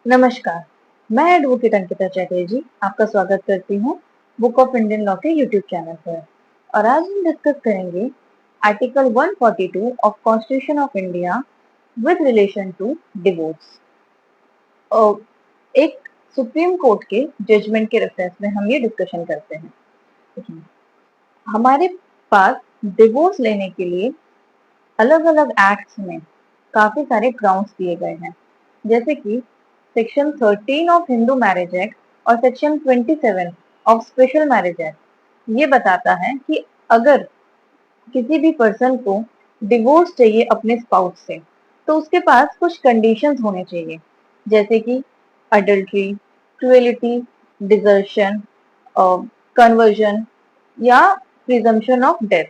नमस्कार, मैं एडवोकेट अंकिता चटर्जी आपका स्वागत करती हूँ बुक ऑफ इंडियन लॉ के यूट्यूब चैनल पर। और आज हम डिस्कस करेंगे article 142 of constitution of India with relation to divorce. एक सुप्रीम कोर्ट के जजमेंट के रेफरेंस में हम ये डिस्कशन करते हैं। देखिए, हमारे पास डिवोर्स लेने के लिए अलग अलग एक्ट्स में काफी सारे ग्राउंड्स दिए गए हैं, जैसे कि section 13 of Hindu marriage act और section 27 of special marriage act ये बताता है कि अगर किसी भी पर्सन को डिवोर्स चाहिए अपने स्पाउस से, तो उसके पास कुछ कंडीशंस होने चाहिए, जैसे कि अडल्ट्री, क्रुएलिटी, डिजर्शन, कन्वर्जन या प्रिजम्पशन ऑफ डेथ।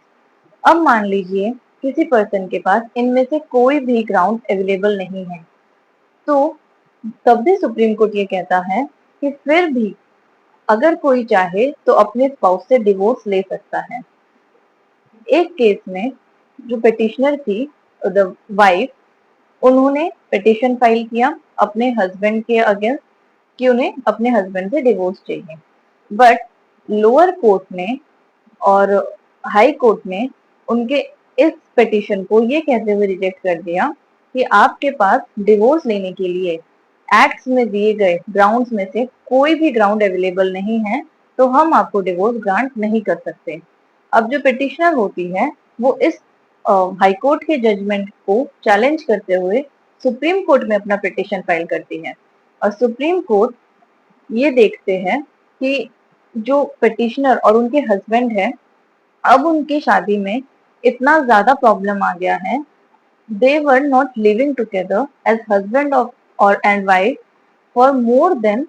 अब मान लीजिए किसी पर्सन के पास इनमें से कोई भी ग्राउंड अवेलेबल नहीं है, तो तब भी सुप्रीम कोर्ट ये कहता है कि फिर भी अगर कोई चाहे तो अपने स्पाउस से डिवोर्स ले सकता है। एक केस में जो पिटिशनर थी, द वाइफ, उन्होंने पिटिशन फाइल किया अपने हस्बैंड के अगेंस्ट कि उन्हें अपने हस्बैंड से डिवोर्स चाहिए। बट लोअर कोर्ट ने और हाई कोर्ट ने उनके इस पिटिशन को ये कहते हुए रिजेक्ट कर दिया कि आपके पास डिवोर्स लेने के लिए एक्ट्स में दिए गए ग्राउंड्स में से कोई भी ग्राउंड अवेलेबल नहीं है, तो हम आपको डिवोर्स ग्रांट नहीं कर सकते। अब जो पिटिशनर होती है वो इस हाई कोर्ट के जजमेंट को चैलेंज करते हुए सुप्रीम कोर्ट में अपना पिटिशन फाइल करती है। और सुप्रीम कोर्ट ये देखते हैं कि जो पिटिशनर और उनके हस्बैंड है, अब उनकी शादी में इतना ज्यादा प्रॉब्लम आ गया है, they were not living together as husband of और and wife for more than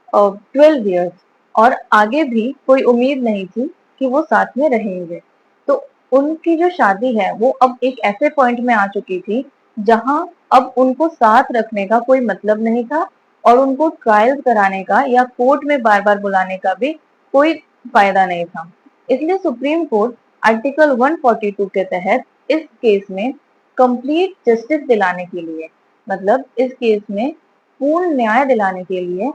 12 years, और आगे भी कोई उम्मीद नहीं थी कि वो साथ में रहेंगे। तो उनकी जो शादी है वो अब एक ऐसे पॉइंट में आ चुकी थी जहां अब उनको साथ रखने का कोई मतलब नहीं था, और उनको ट्रायल कराने का या कोर्ट में बार बार बुलाने का भी कोई फायदा नहीं था। इसलिए सुप्रीम कोर्ट आर्टिकल 142 के तहत इस केस में कंप्लीट जस्टिस दिलाने के लिए, मतलब इस केस में पूर्ण न्याय दिलाने के लिए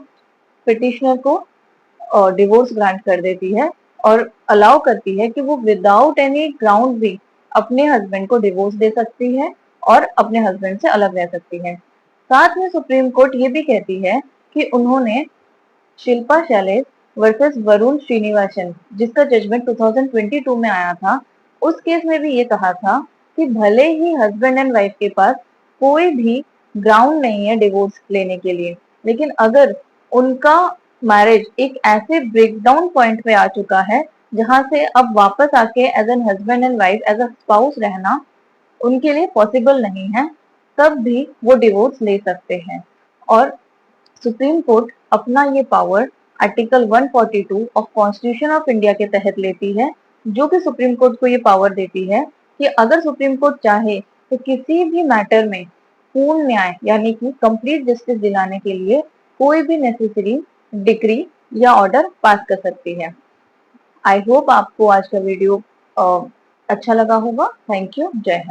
पिटिशनर को डिवोर्स ग्रांट कर देती है और अलाउ करती है कि वो विदाउट एनी ग्राउंड भी अपने हस्बैंड को डिवोर्स दे सकती है और अपने हस्बैंड से अलग रह सकती है। साथ में सुप्रीम कोर्ट ये भी कहती है कि उन्होंने शिल्पा शैलेश वर्सेस वरुण श्रीनिवासन, जिसका जजमेंट 2022 में आया था, उस केस में भी ये कहा था कि भले ही हस्बैंड एंड वाइफ के पास कोई भी ग्राउंड नहीं है डिवोर्स लेने के लिए, लेकिन अगर उनका मैरिज एक ऐसे ब्रेकडाउन पॉइंट पे आ चुका है जहां से अब वापस आके as an husband and wife, as a spouse रहना उनके लिए पॉसिबल नहीं है, तब भी वो डिवोर्स ले सकते हैं। और सुप्रीम कोर्ट अपना ये power article 142 of constitution of India के तहत लेती है, जो कि सुप्रीम कोर्ट को ये पावर देती है कि अगर सुप्रीम कोर्ट चाहे तो किसी भी मैटर में पूर्ण न्याय यानी कि कंप्लीट जस्टिस दिलाने के लिए कोई भी नेसेसरी डिक्री या ऑर्डर पास कर सकती है। आई होप आपको आज का वीडियो अच्छा लगा होगा। Thank you. जय हिंद।